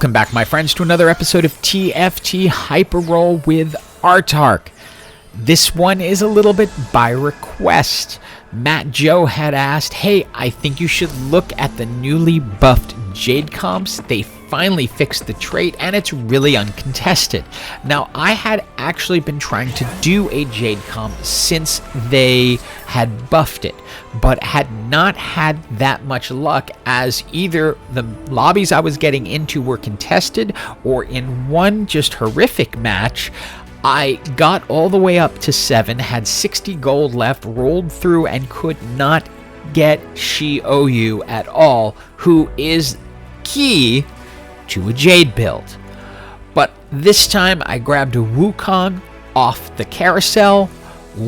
Welcome back, my friends, to another episode of TFT Hyperroll with Artark. This one is a little bit by request. Matt Joe had asked, hey, I think you should look at the newly buffed Jade comps. They finally fixed the trait and it's really uncontested. Now, I had actually been trying to do a Jade comp since they had buffed it, but had not had that much luck, as either the lobbies I was getting into were contested, or in one just horrific match, I got all the way up to 7, had 60 gold left, rolled through, and could not get Shioyu at all, who is key to a Jade build. But this time I grabbed a Wukong off the carousel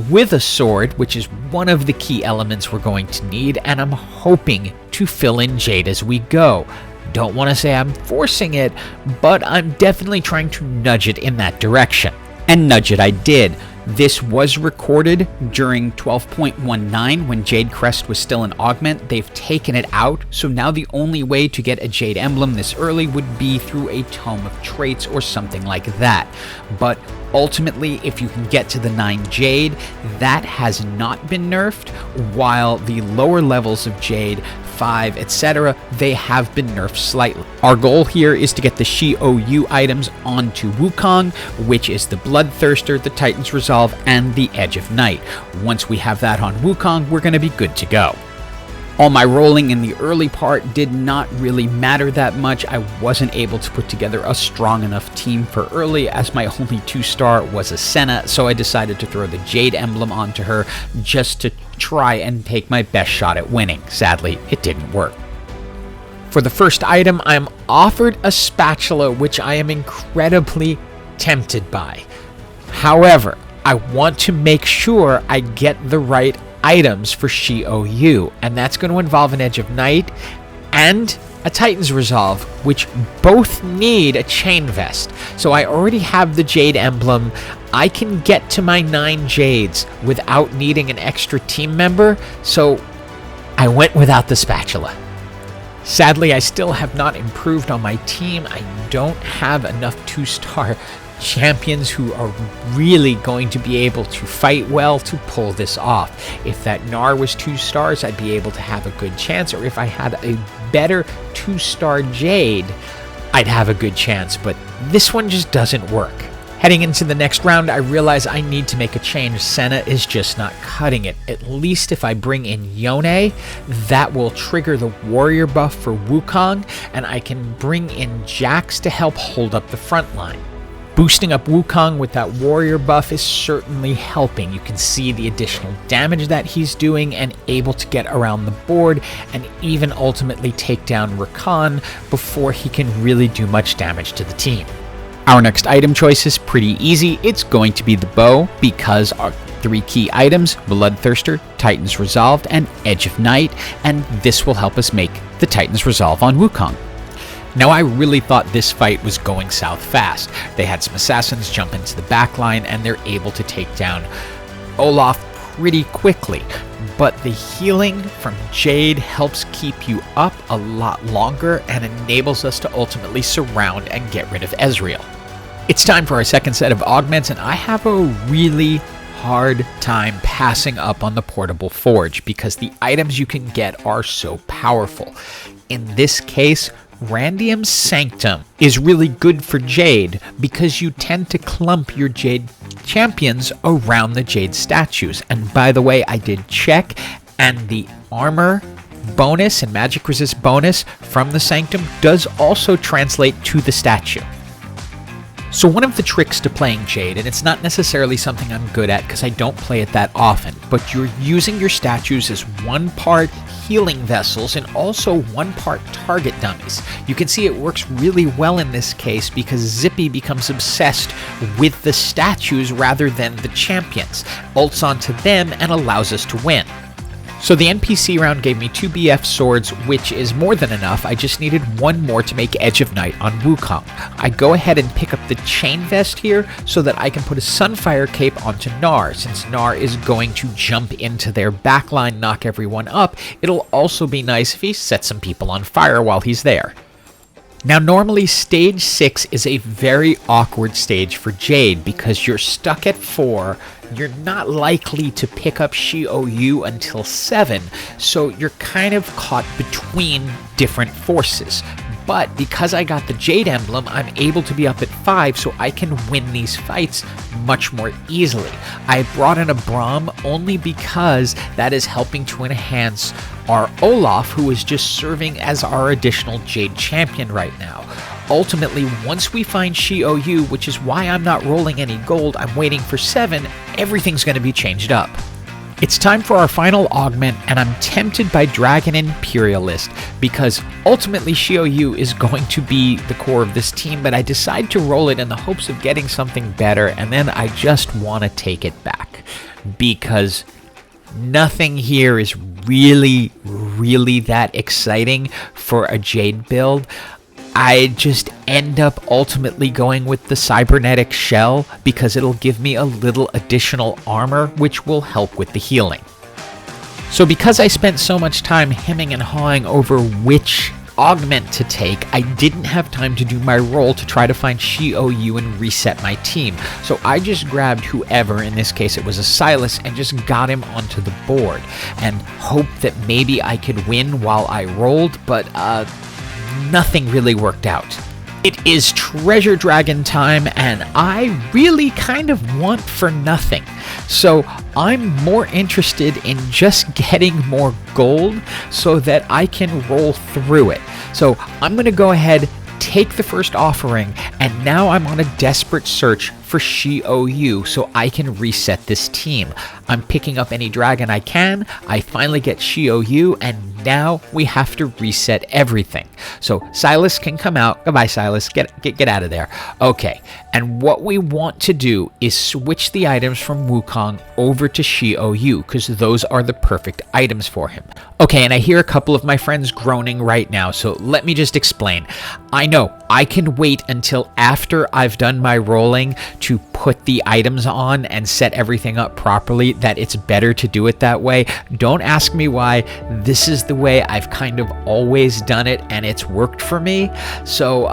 with a sword, which is one of the key elements we're going to need, and I'm hoping to fill in Jade as we go. Don't want to say I'm forcing it, but I'm definitely trying to nudge it in that direction. And nudge it I did. This was recorded during 12.19 when Jade Crest was still an augment. They've taken it out, so now the only way to get a Jade emblem this early would be through a Tome of Traits or something like that. But ultimately, if you can get to the 9 Jade, that has not been nerfed, while the lower levels of Jade, 5, etc., they have been nerfed slightly. Our goal here is to get the Shioyu items onto Wukong, which is the Bloodthirster, the Titan's Resolve, and the Edge of Night. Once we have that on Wukong, we're going to be good to go. All my rolling in the early part did not really matter that much. I wasn't able to put together a strong enough team for early, as my only 2-star was a Senna, so I decided to throw the Jade emblem onto her just to try and take my best shot at winning. Sadly, it didn't work. For the first item, I'm offered a spatula, which I am incredibly tempted by. However, I want to make sure I get the right items for Shioyu, and that's going to involve an Edge of Night and a Titan's Resolve, which both need a chain vest. So I already have the Jade emblem. I can get to my 9 Jades without needing an extra team member, so I went without the spatula. Sadly, I still have not improved on my team. I don't have enough 2-star champions who are really going to be able to fight well to pull this off. If that Gnar was 2 stars, I'd be able to have a good chance, or if I had a better 2-star Jade, I'd have a good chance, but this one just doesn't work. Heading into the next round, I realize I need to make a change. Senna is just not cutting it. At least if I bring in Yone, that will trigger the warrior buff for Wukong, and I can bring in Jax to help hold up the front line. Boosting up Wukong with that warrior buff is certainly helping. You can see the additional damage that he's doing and able to get around the board and even ultimately take down Rakan before he can really do much damage to the team. Our next item choice is pretty easy. It's going to be the bow, because our 3 key items, Bloodthirster, Titan's Resolved, and Edge of Night, and this will help us make the Titan's Resolve on Wukong. Now, I really thought this fight was going south fast. They had some assassins jump into the backline, and they're able to take down Olaf pretty quickly. But the healing from Jade helps keep you up a lot longer and enables us to ultimately surround and get rid of Ezreal. It's time for our second set of augments, and I have a really hard time passing up on the portable forge because the items you can get are so powerful. In this case, Randium's Sanctum is really good for Jade because you tend to clump your Jade champions around the Jade statues. And by the way, I did check, and the armor bonus and magic resist bonus from the Sanctum does also translate to the statue. So one of the tricks to playing Jade, and it's not necessarily something I'm good at because I don't play it that often, but you're using your statues as 1 part healing vessels and also 1 part target dummies. You can see it works really well in this case because Zippy becomes obsessed with the statues rather than the champions, ults onto them and allows us to win. So the NPC round gave me 2 BF swords, which is more than enough. I just needed 1 more to make Edge of Night on Wukong. I go ahead and pick up the chain vest here so that I can put a Sunfire cape onto Gnar. Since Gnar is going to jump into their backline, knock everyone up, it'll also be nice if he sets some people on fire while he's there. Now normally stage 6 is a very awkward stage for Jade because you're stuck at 4, you're not likely to pick up Xiaoyu until 7, so you're kind of caught between different forces. But because I got the Jade emblem, I'm able to be up at 5, so I can win these fights much more easily. I brought in a Braum only because that is helping to enhance our Olaf, who is just serving as our additional Jade champion right now. Ultimately, once we find Xiaoyu, which is why I'm not rolling any gold, I'm waiting for 7, everything's going to be changed up. It's time for our final augment, and I'm tempted by Dragon Imperialist because ultimately Xiaoyu is going to be the core of this team, but I decide to roll it in the hopes of getting something better, and then I just want to take it back because nothing here is really that exciting for a Jade build. I just end up ultimately going with the cybernetic shell because it'll give me a little additional armor, which will help with the healing. So because I spent so much time hemming and hawing over which augment to take, I didn't have time to do my roll to try to find Xiaoyu and reset my team. So I just grabbed whoever, in this case it was a Silas, and just got him onto the board and hoped that maybe I could win while I rolled, but nothing really worked out. It is Treasure Dragon time, and I really kind of want for nothing. So I'm more interested in just getting more gold so that I can roll through it. So I'm going to go ahead, take the first offering, and now I'm on a desperate search for Xiaoyu so I can reset this team. I'm picking up any dragon I can, I finally get Xiaoyu, and now we have to reset everything. So Silas can come out. Goodbye, Silas. Get out of there. Okay, and what we want to do is switch the items from Wukong over to Xiaoyu because those are the perfect items for him. Okay, and I hear a couple of my friends groaning right now, so let me just explain. I know I can wait until after I've done my rolling to put the items on and set everything up properly, that it's better to do it that way. Don't ask me why. This is the way I've kind of always done it, and it's worked for me. So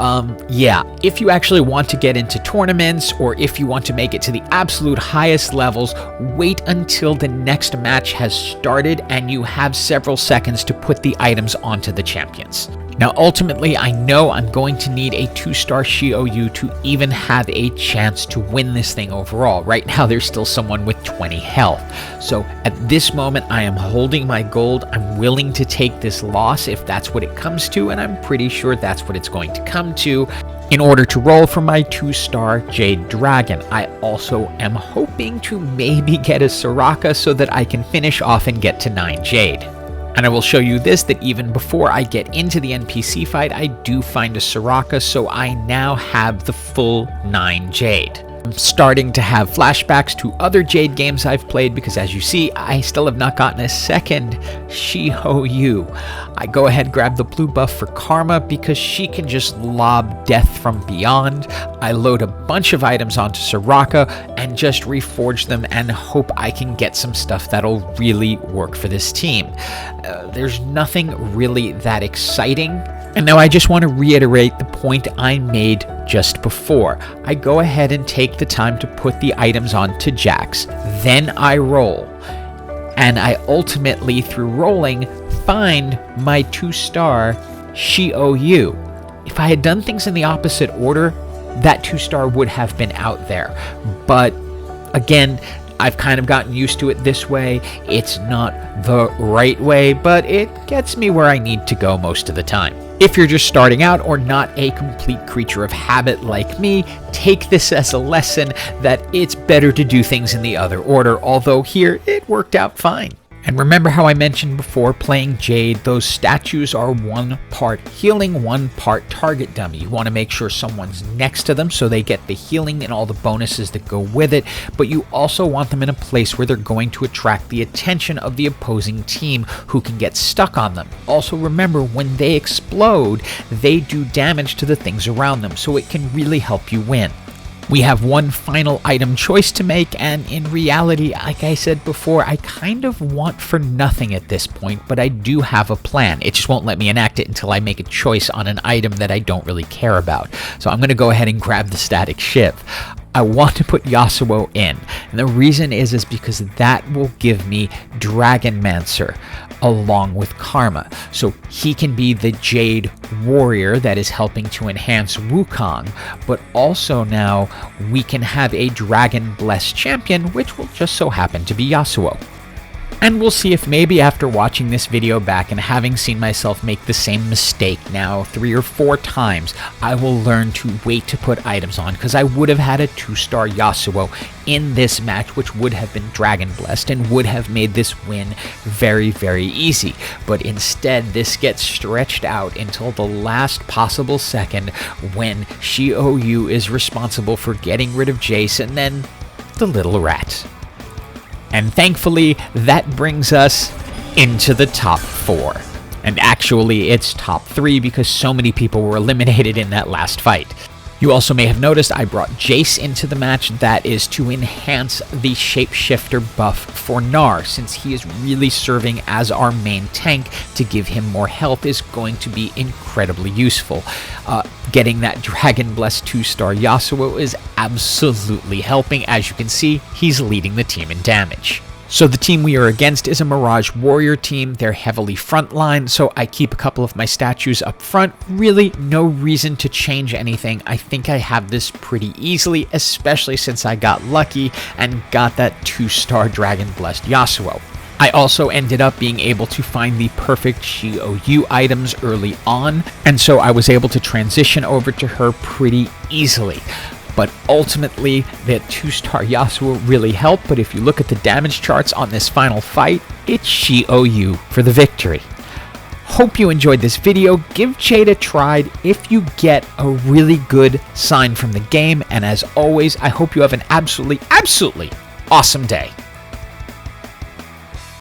yeah, if you actually want to get into tournaments, or if you want to make it to the absolute highest levels, wait until the next match has started and you have several seconds to put the items onto the champions. Now ultimately, I know I'm going to need a 2-star Xiaoyu to even have a chance to win this thing overall. Right now there's still someone with 20 health. So at this moment I am holding my gold. I'm willing to take this loss if that's what it comes to, and I'm pretty sure that's what it's going to come to in order to roll for my 2-star Jade Dragon. I also am hoping to maybe get a Soraka so that I can finish off and get to 9 Jade. And I will show you this, that even before I get into the NPC fight, I do find a Soraka, so I now have the full 9 Jade. I'm starting to have flashbacks to other Jade games I've played because, as you see, I still have not gotten a second Xiaoyu. I go ahead, grab the blue buff for Karma because she can just lob death from beyond. I load a bunch of items onto Soraka and just reforge them and hope I can get some stuff that'll really work for this team. There's nothing really that exciting. And now I just want to reiterate the point I made just before. I go ahead and take the time to put the items onto Jax. Then I roll. And I ultimately, through rolling, find my 2-star Xiaoyu. If I had done things in the opposite order, that 2-star would have been out there. But again, I've kind of gotten used to it this way. It's not the right way, but it gets me where I need to go most of the time. If you're just starting out or not a complete creature of habit like me, take this as a lesson that it's better to do things in the other order, although here it worked out fine. And remember how I mentioned before, playing Jade, those statues are 1 part healing, 1 part target dummy. You want to make sure someone's next to them so they get the healing and all the bonuses that go with it, but you also want them in a place where they're going to attract the attention of the opposing team who can get stuck on them. Also remember, when they explode, they do damage to the things around them, so it can really help you win. We have one final item choice to make, and in reality, like I said before, I kind of want for nothing at this point, but I do have a plan. It just won't let me enact it until I make a choice on an item that I don't really care about. So I'm going to go ahead and grab the static shiv. I want to put Yasuo in, and the reason is because that will give me Dragonmancer along with Karma. So he can be the Jade warrior that is helping to enhance Wukong, but also now we can have a Dragon Blessed champion, which will just so happen to be Yasuo. And we'll see if maybe after watching this video back and having seen myself make the same mistake now 3 or 4 times, I will learn to wait to put items on, because I would have had a 2-star Yasuo in this match, which would have been Dragon Blessed and would have made this win very, very easy. But instead, this gets stretched out until the last possible second when Xiaoyu is responsible for getting rid of Jace and then the little rat. And thankfully, that brings us into the top 4. And actually, it's top 3 because so many people were eliminated in that last fight. You also may have noticed I brought Jace into the match. That is to enhance the shapeshifter buff for Gnar, since he is really serving as our main tank. To give him more health is going to be incredibly useful. Getting that Dragon Blessed 2-star Yasuo is absolutely helping. As you can see, he's leading the team in damage. So the team we are against is a Mirage Warrior team. They're heavily frontline, so I keep a couple of my statues up front. Really, no reason to change anything. I think I have this pretty easily, especially since I got lucky and got that 2-star Dragon Blessed Yasuo. I also ended up being able to find the perfect Xiaoyu items early on, and so I was able to transition over to her pretty easily. But ultimately, that 2-star Yasuo really helped, but if you look at the damage charts on this final fight, it's Xiaoyu for the victory. Hope you enjoyed this video. Give Jade a try if you get a really good sign from the game, and as always, I hope you have an absolutely awesome day.